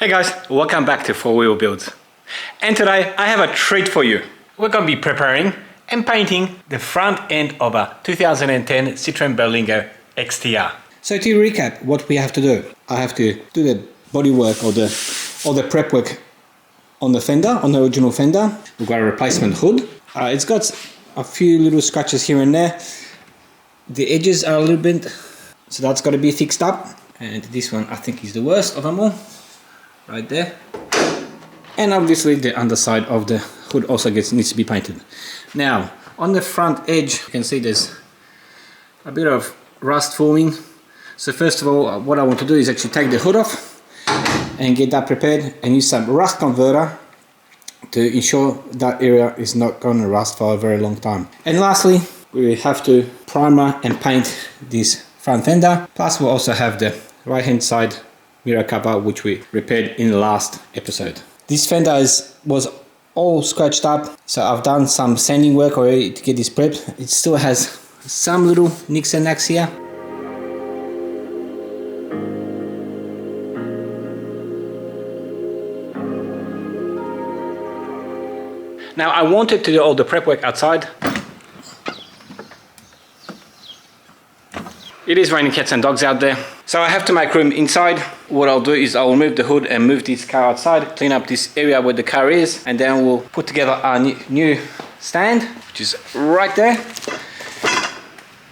Hey guys, welcome back to 4-Wheel Builds. And today I have a treat for you. We're going to be preparing and painting the front end of a 2010 Citroen Berlingo XTR. So to recap what we have to do, I have to do the bodywork or the prep work on the fender, on the original fender. We've got a replacement hood. It's got a few little scratches here and there. The edges are a little bit, so that's got to be fixed up. And this one I think is the worst of them all. Right there, and obviously the underside of the hood also needs to be painted. Now on the front edge you can see there's a bit of rust forming, so first of all what I want to do is actually take the hood off and get that prepared and use some rust converter to ensure that area is not going to rust for a very long time. And lastly we have to primer and paint this front fender, plus we'll also have the right hand side mirror cover which we repaired in the last episode. This fender was all scratched up, so I've done some sanding work already to get this prepped. It still has some little nicks and knacks here. Now I wanted to do all the prep work outside. It is raining cats and dogs out there, so I have to make room inside. What I'll do is I'll move the hood and move this car outside, clean up this area where the car is, and then we'll put together our new stand, which is right there,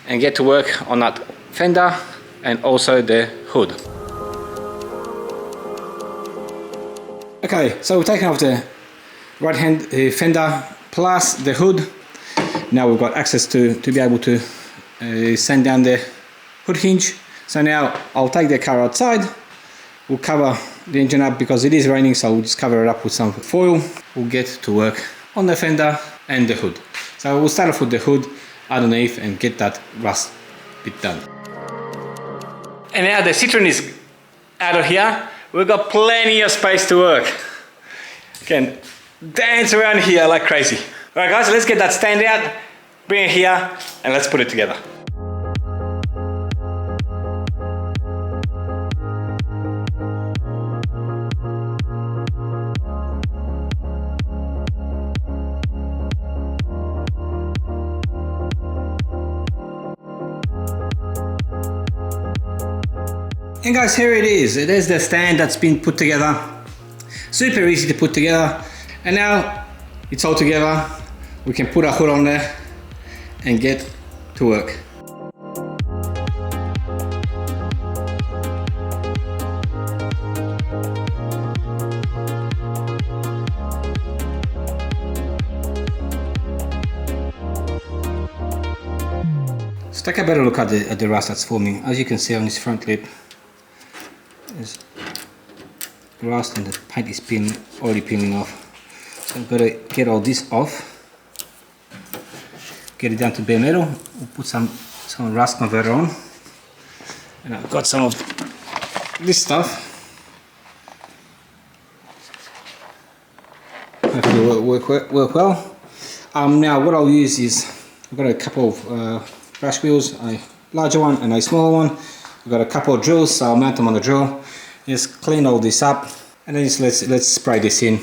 and get to work on that fender and also the hood. Okay, so we've taken off the right hand fender plus the hood. Now we've got access to be able to sand down the hood hinge. So now I'll take the car outside, we'll cover the engine up because it is raining, so we'll just cover it up with some foil. We'll get to work on the fender and the hood. So we'll start off with the hood underneath and get that rust bit done. And now the Citroen is out of here, we've got plenty of space to work. You can dance around here like crazy. Alright guys, let's get that stand out, bring it here, and let's put it together. And guys, here it is. It is the stand that's been put together. Super easy to put together. And now it's all together. We can put our hood on there and get to work. Let's take a better look at the rust that's forming. As you can see on this front lip, there's rust and the paint is already peeling off. So I've got to get all this off, get it down to bare metal. We'll put some rust converter on, and I've got some of this stuff. Hopefully it'll work well. Now what I'll use is, I've got a couple of brush wheels, a larger one and a smaller one. I've got a couple of drills, so I'll mount them on the drill. Just clean all this up and then just let's spray this in.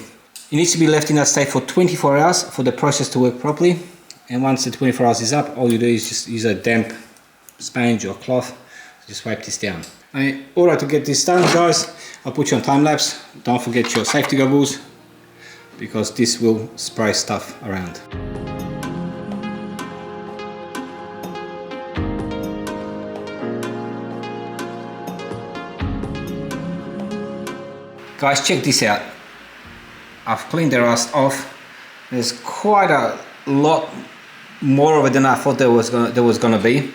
It needs to be left in that state for 24 hours for the process to work properly. And once the 24 hours is up, all you do is just use a damp sponge or cloth to just wipe this down. In order to get this done, guys, I'll put you on time lapse. Don't forget your safety goggles because this will spray stuff around. Guys, check this out. I've cleaned the rust off. There's quite a lot more of it than I thought there was gonna be.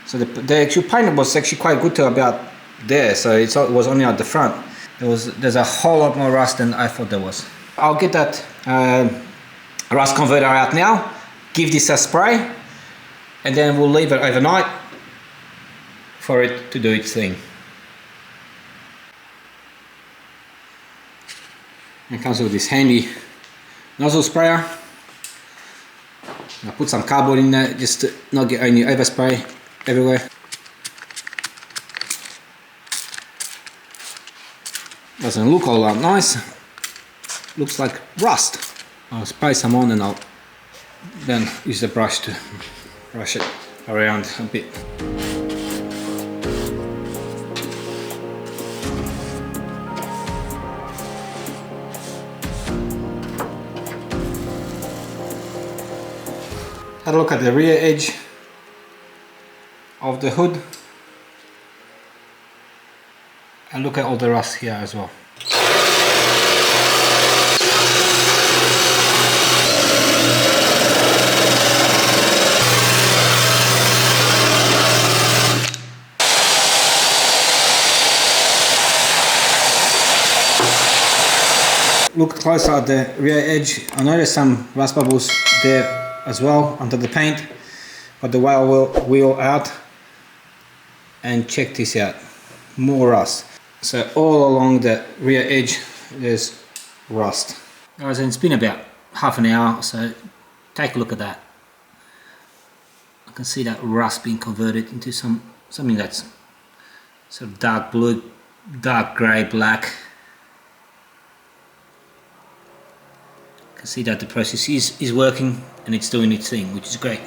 So the actual paint was actually quite good to about there. So it was only at the front. There's a whole lot more rust than I thought there was. I'll get that rust converter out now. Give this a spray, and then we'll leave it overnight for it to do its thing. It comes with this handy nozzle sprayer. I put some cardboard in there just to not get any overspray everywhere. Doesn't look all that nice. Looks like rust. I'll spray some on and I'll then use the brush to brush it around a bit. Had a look at the rear edge of the hood and look at all the rust here as well. Look closer at the rear edge. I noticed some rust bubbles there as well under the paint, but the way I will wheel out and check this out, more rust. So all along the rear edge there's rust. Guys, and it's been about half an hour, so take a look at that. I can see that rust being converted into something that's sort of dark blue, dark grey, black. See that the process is working and it's doing its thing, which is great.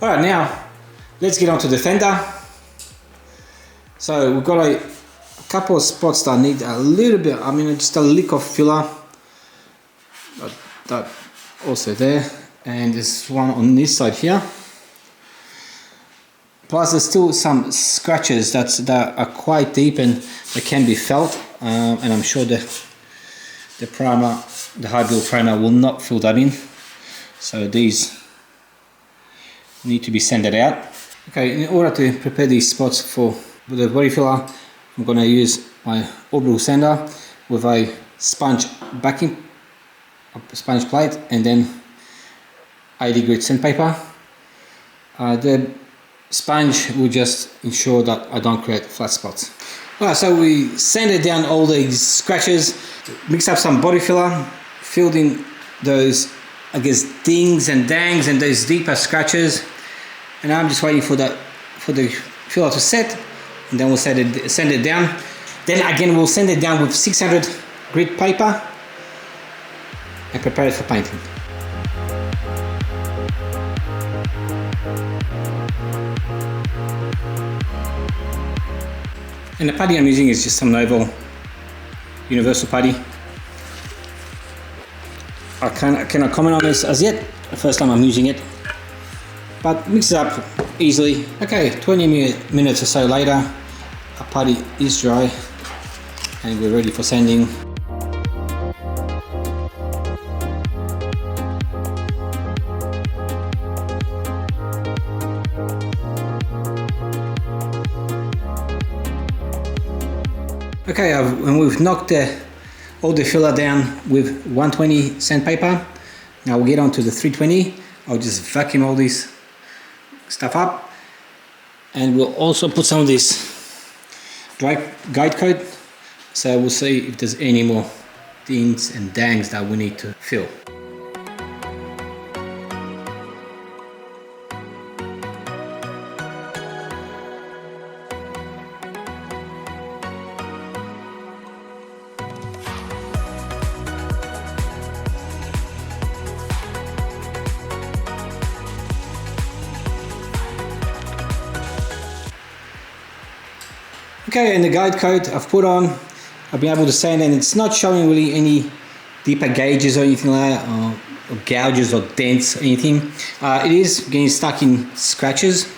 Alright, now let's get on to the fender. So we've got a couple of spots that need a little bit, I mean just a lick of filler. That also there, and there's one on this side here. Plus there's still some scratches that are quite deep and they can be felt, and I'm sure the primer, the high build primer will not fill that in. So these need to be sanded out. Okay, in order to prepare these spots for the body filler, I'm going to use my orbital sander with a sponge backing, a sponge plate, and then 80 grit sandpaper. The sponge will just ensure that I don't create flat spots. Alright, so we sanded down all these scratches, mixed up some body filler, filled in those, I guess, dings and dangs and those deeper scratches, and now I'm just waiting for the filler to set. And then we'll sand it down. Then again we'll sand it down with 600 grit paper and prepare it for painting. And the putty I'm using is just some Novo universal putty. I cannot comment on this as yet, the first time I'm using it, but mix it up easily. Okay, 20 minutes or so later, our putty is dry and we're ready for sanding. Okay, and we've knocked all the filler down with 120 sandpaper. Now we'll get on to the 320. I'll just vacuum all this stuff up, and we'll also put some of this dry guide coat, so we'll see if there's any more dings and dangs that we need to fill. Okay, and the guide coat I've put on, I've been able to sand, and it's not showing really any deeper gauges or anything like that, or gouges or dents or anything. It is getting stuck in scratches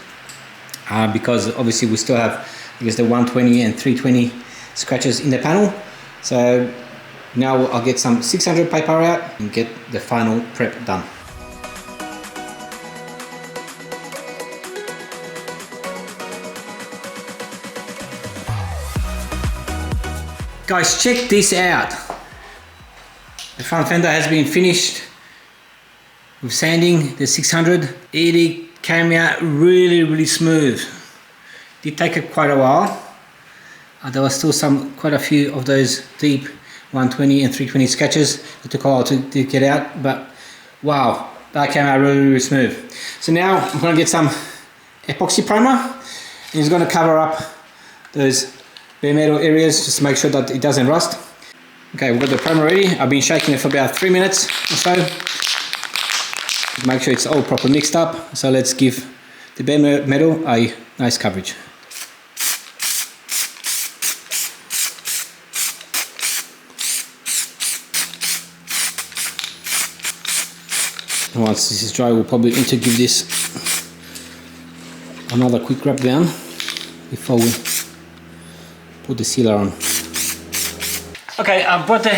because obviously we still have, I guess, the 120 and 320 scratches in the panel. So now I'll get some 600 paper out and get the final prep done. Guys, check this out. The front fender has been finished with sanding the 600. It came out really smooth. Did take it quite a while. There was still quite a few of those deep 120 and 320 scratches. It took a while to get out, but wow, that came out really smooth. So now I'm going to get some epoxy primer, and it's going to cover up those bare metal areas just to make sure that it doesn't rust. Okay, we've got the primer ready. I've been shaking it for about 3 minutes or so. Make sure it's all properly mixed up. So let's give the bare metal a nice coverage. Once this is dry, we'll probably need to give this another quick rub down before we put the sealer on. Okay, I've brought the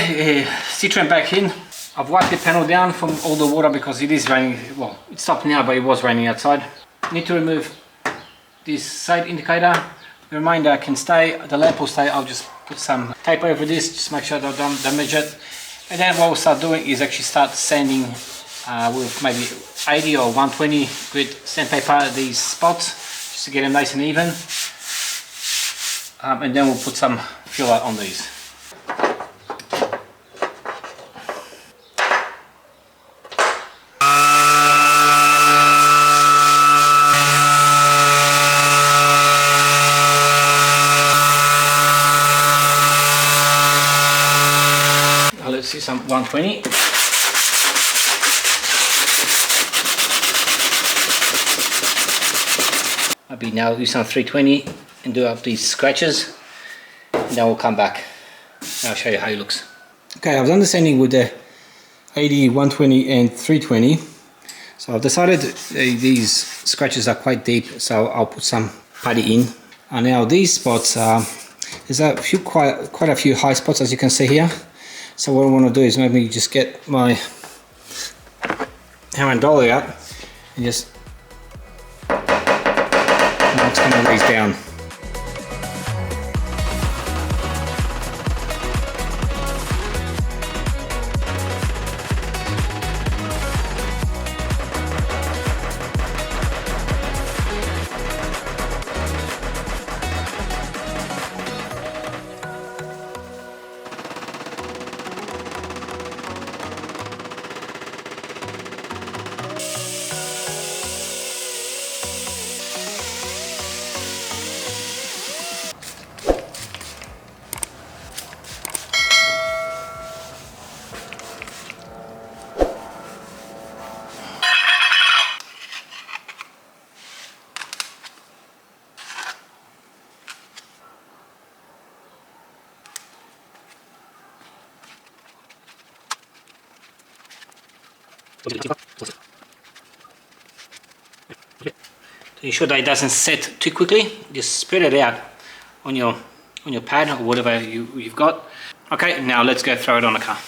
Citroen back in. I've wiped the panel down from all the water because it is raining. Well, it stopped now, but it was raining outside. Need to remove this side indicator. The remainder can stay. The lamp will stay. I'll just put some tape over this, just make sure I don't damage it. And then what we'll start doing is actually start sanding with maybe 80 or 120 grit sandpaper these spots, just to get them nice and even. And then we'll put some filler on these. Let's see some 120. Maybe now do some 320 and do up these scratches, and then we'll come back and I'll show you how it looks. Okay, I've done the sanding with the 80, 120 and 320. So I've decided these scratches are quite deep, so I'll put some putty in. And now these spots, there's quite a few high spots, as you can see here. So what I want to do is maybe just get my hammer and dolly out and just knock some of these down. To ensure that it doesn't set too quickly, just spread it out on your pad or whatever you've got. Okay, now let's go throw it on the car.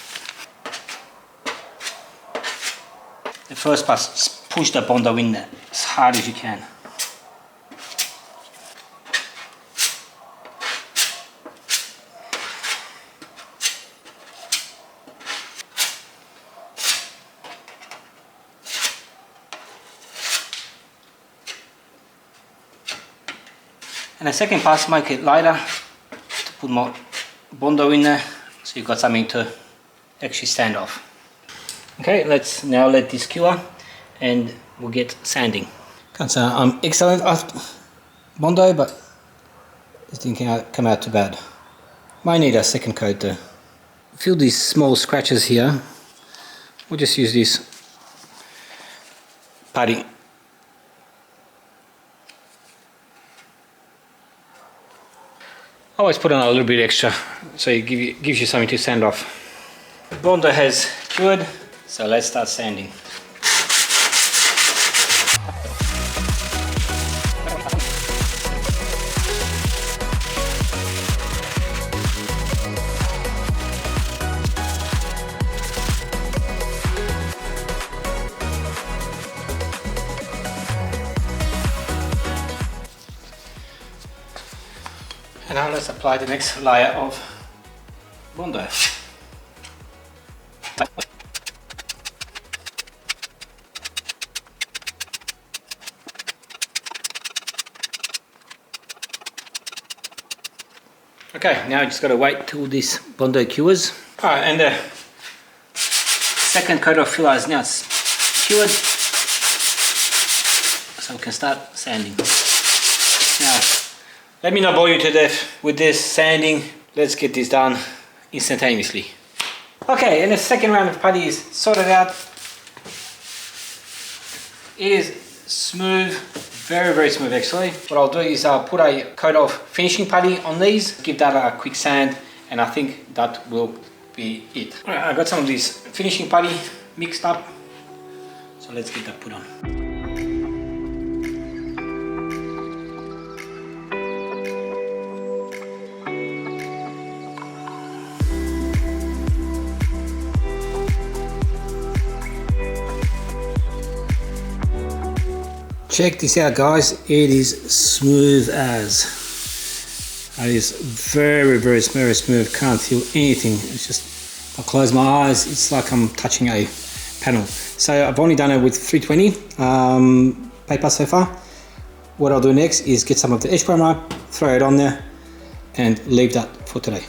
The first pass, just push the Bondo in there as hard as you can. And the second pass, make it lighter, to put more Bondo in there, so you've got something to actually stand off. Okay, let's now let this cure and we'll get sanding. Can't say I'm excellent at Bondo, but this didn't come out too bad. Might need a second coat though. Feel these small scratches here. We'll just use this putty. Always put on a little bit extra, so it gives you something to sand off. Bondo has cured, so let's start sanding. And now let's apply the next layer of Bondo. Okay, now I just got to wait till this Bondo cures. Alright, and the second coat of filler is now cured, so we can start sanding. Now, let me not bore you to death with this sanding. Let's get this done instantaneously. Okay, and the second round of putty is sorted out. It is smooth, very smooth actually. What I'll do is I'll put a coat of finishing putty on these, give that a quick sand, and I think that will be it. Alright, I got some of this finishing putty mixed up, so let's get that put on. Check this out, guys. It is smooth as. It is very smooth. Can't feel anything. It's just, I close my eyes, it's like I'm touching a panel. So I've only done it with 320 paper so far. What I'll do next is get some of the edge primer, throw it on there, and leave that for today.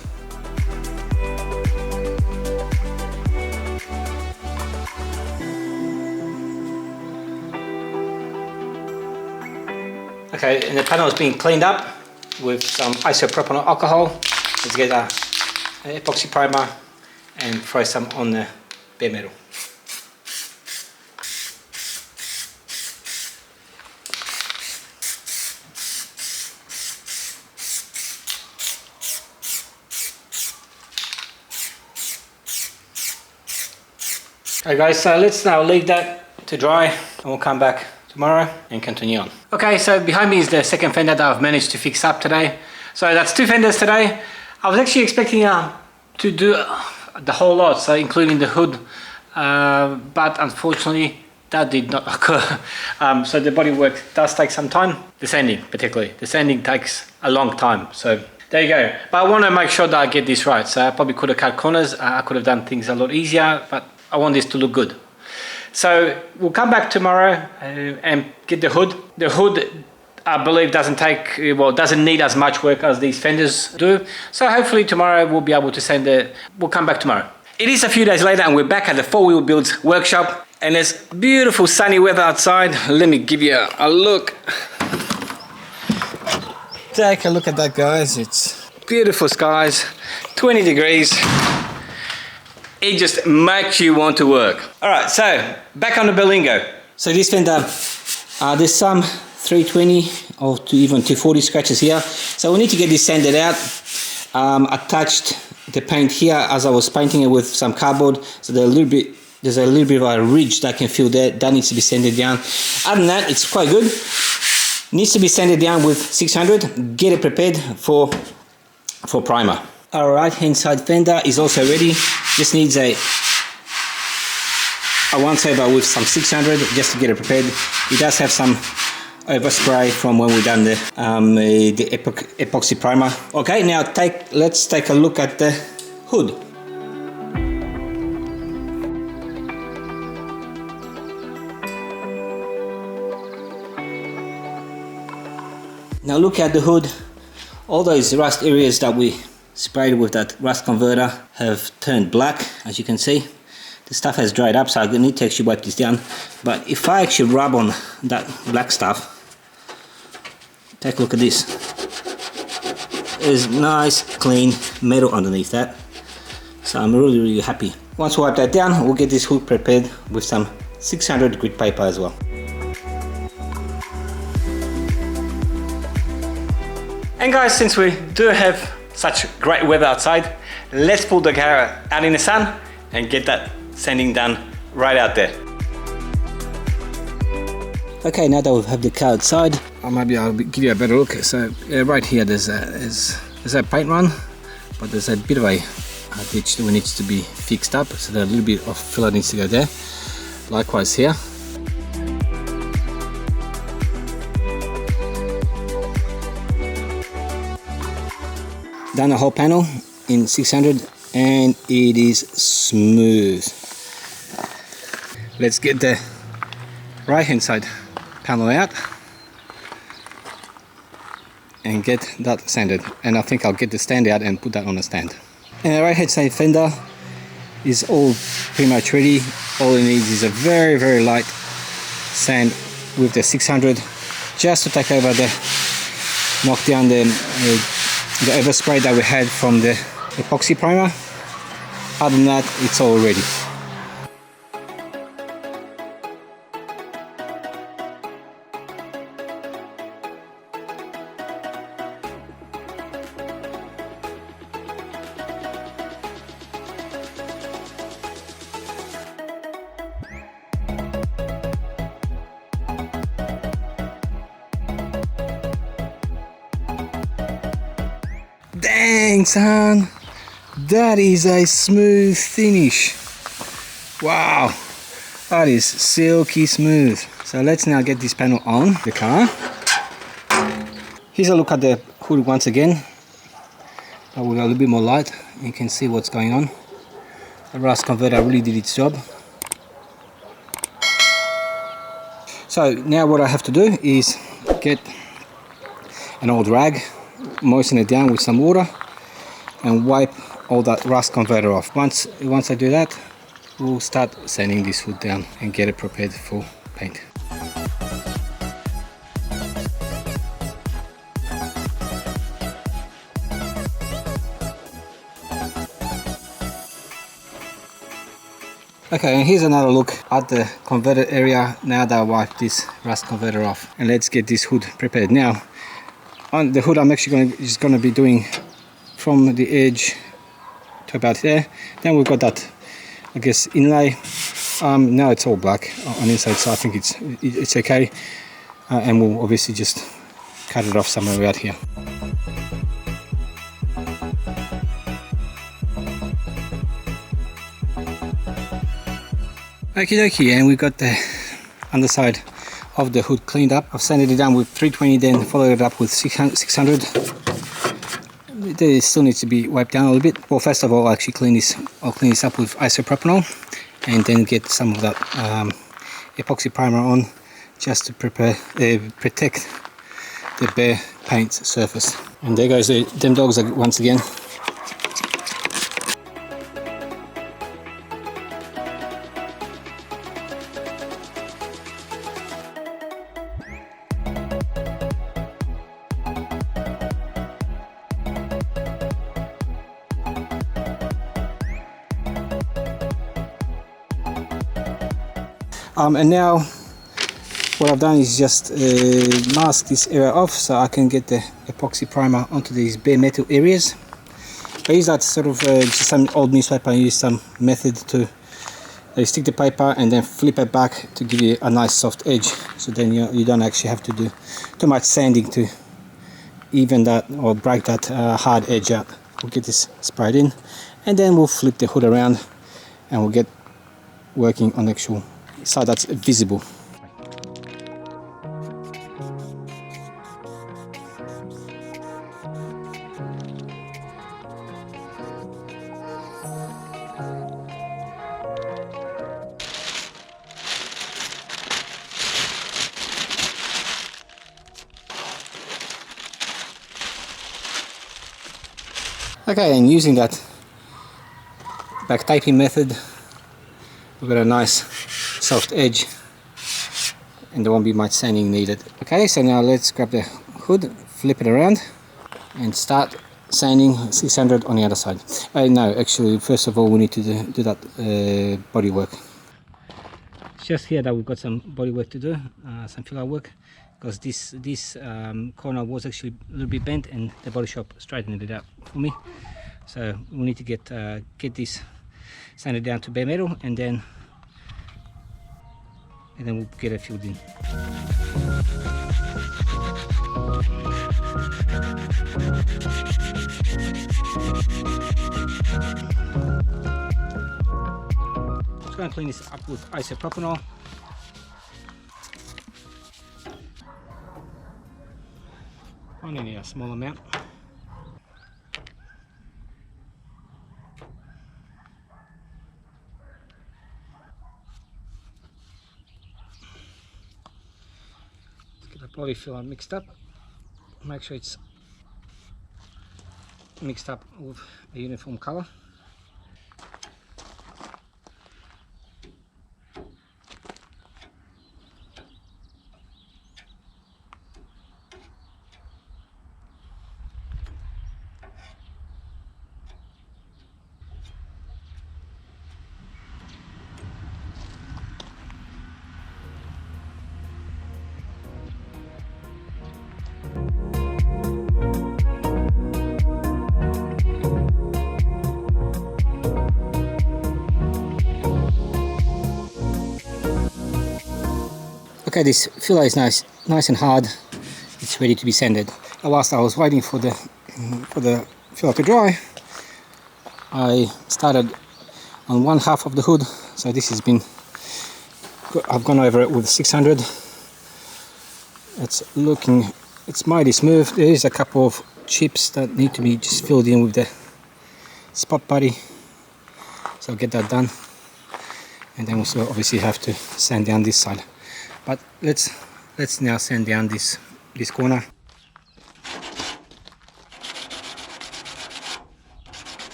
Okay, and the panel is being cleaned up with some isopropyl alcohol. Let's get an epoxy primer and throw some on the bare metal. Okay guys, so let's now leave that to dry and we'll come back tomorrow and continue on. Okay, so behind me is the second fender that I've managed to fix up today. So that's two fenders today. I was actually expecting to do the whole lot, so including the hood, but unfortunately that did not occur. So the bodywork does take some time. The sanding particularly. The sanding takes a long time. So there you go. But I want to make sure that I get this right. So I probably could have cut corners. I could have done things a lot easier, but I want this to look good. So we'll come back tomorrow and get the hood. The hood, I believe, doesn't need as much work as these fenders do. So hopefully tomorrow we'll be able to send it. We'll come back tomorrow. It is a few days later and we're back at the 4 Wheel Builds workshop and it's beautiful sunny weather outside. Let me give you a look. Take a look at that, guys. It's beautiful skies, 20 degrees. It just makes you want to work. All right, so back on the Berlingo. So this fender, there's some 320 or even 240 scratches here. So we need to get this sanded out. I touched the paint here as I was painting it with some cardboard. So there's a little bit of a ridge that I can feel there. That needs to be sanded down. Other than that, it's quite good. Needs to be sanded down with 600. Get it prepared for primer. Our right hand side fender is also ready. Just needs a once over with some 600 just to get it prepared. It does have some overspray from when we done the epoxy primer. Okay, now let's take a look at the hood. Now look at the hood. All those rust areas that we sprayed with that rust converter have turned black, as you can see. The stuff has dried up, so I need to actually wipe this down. But if I actually rub on that black stuff, take a look at this. There's nice clean metal underneath that. So I'm really happy. Once we wipe that down, we'll get this hood prepared with some 600 grit paper as well. And guys, since we do have such great weather outside, let's pull the car out in the sun and get that sanding done right out there. Okay, now that we have the car outside, maybe I'll give you a better look. So right here there's a paint run, but there's a bit of a ditch that needs to be fixed up, so that a little bit of filler needs to go there. Likewise here. Done the whole panel in 600 and it is smooth. Let's get the right hand side panel out. and get that sanded. And I think I'll get the stand out and put that on a stand. And the right hand side fender is all pretty much ready. All it needs is a very, very light sand with the 600, just to take over the, knock down the overspray that we had from the epoxy primer. Other than that, it's all ready. Dang, son, that is a smooth finish. Wow, that is silky smooth. So let's now get this panel on the car. Here's a look at the hood once again. With a little bit more light, you can see what's going on. The rust converter really did its job. So now what I have to do is get an old rag, moisten it down with some water and wipe all that rust converter off. Once I do that, we'll start sanding this hood down and get it prepared for paint. Okay, and here's another look at the converter area now that I wiped this rust converter off. And let's get this hood prepared. Now, on the hood I'm actually going to be doing from the edge to about there. Then we've got that, I guess, inlay. Now it's all black on the inside, so I think it's okay. And we'll obviously just cut it off somewhere out here. Okie dokie, and we've got the underside of the hood cleaned up. I've sanded it down with 320, then followed it up with 600. It still needs to be wiped down a little bit. Well, first of all, I'll actually clean this up with isopropanol and then get some of that epoxy primer on, just to protect the bare paint surface. And there goes them dogs once again. And now what I've done is just mask this area off so I can get the epoxy primer onto these bare metal areas. I use that sort of just some old newspaper. I use some method to stick the paper and then flip it back to give you a nice soft edge, so then you don't actually have to do too much sanding to even that or break that hard edge out. We'll get this sprayed in and then we'll flip the hood around and we'll get working on the actual side that's visible. Okay, and using that back taping method, we've got a nice soft edge and there won't be much sanding needed. Okay, so now let's grab the hood, flip it around and start sanding 600 on the other side. No, actually, first of all we need to do that bodywork. It's just here that we've got some bodywork to do, some fill out work, because this corner was actually a little bit bent and the body shop straightened it out for me. So we need to get this sanded down to bare metal and then we'll get it filled in. Just going to clean this up with isopropanol. Only a small amount. Get the body filler mixed up. Make sure it's mixed up with a uniform color. Okay, this filler is nice and hard. It's ready to be sanded. Whilst I was waiting for the filler to dry, I started on one half of the hood. So this has been, I've gone over it with 600. It's mighty smooth. There is a couple of chips that need to be just filled in with the spot putty. So I'll get that done. And then also obviously have to sand down this side. But let's now sand down this corner.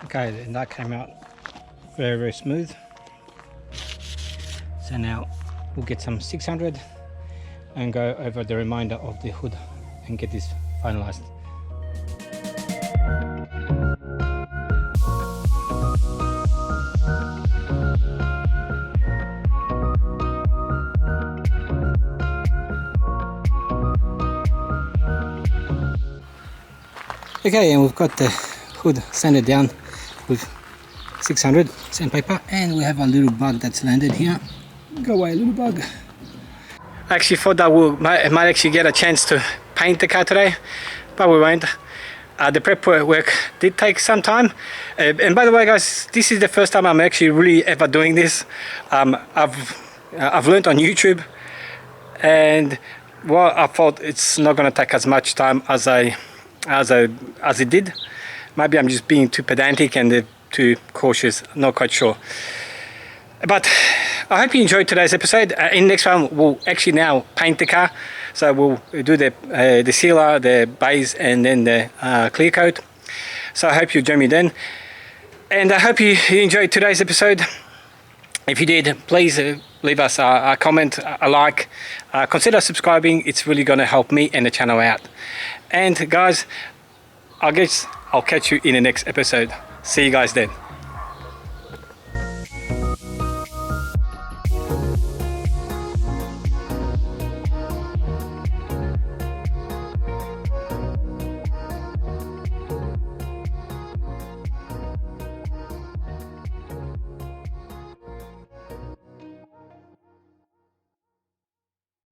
Okay, and that came out very smooth. So now we'll get some 600 and go over the remainder of the hood and get this finalized. Okay, and we've got the hood sanded down with 600 sandpaper, and we have a little bug that's landed here. Go away, little bug. I actually thought that we might actually get a chance to paint the car today, but we won't. The prep work did take some time, and by the way guys, this is the first time I'm actually really ever doing this. I've learned on YouTube, and well, I thought it's not going to take as much time as it did. Maybe I'm just being too pedantic and too cautious, not quite sure. But I hope you enjoyed today's episode. In the next one, we'll actually now paint the car. So we'll do the sealer, the base, and then the clear coat. So I hope you join me then. And I hope you enjoyed today's episode. If you did, please leave us a comment, a like. Consider subscribing. It's really going to help me and the channel out. And guys, I guess I'll catch you in the next episode. See you guys then.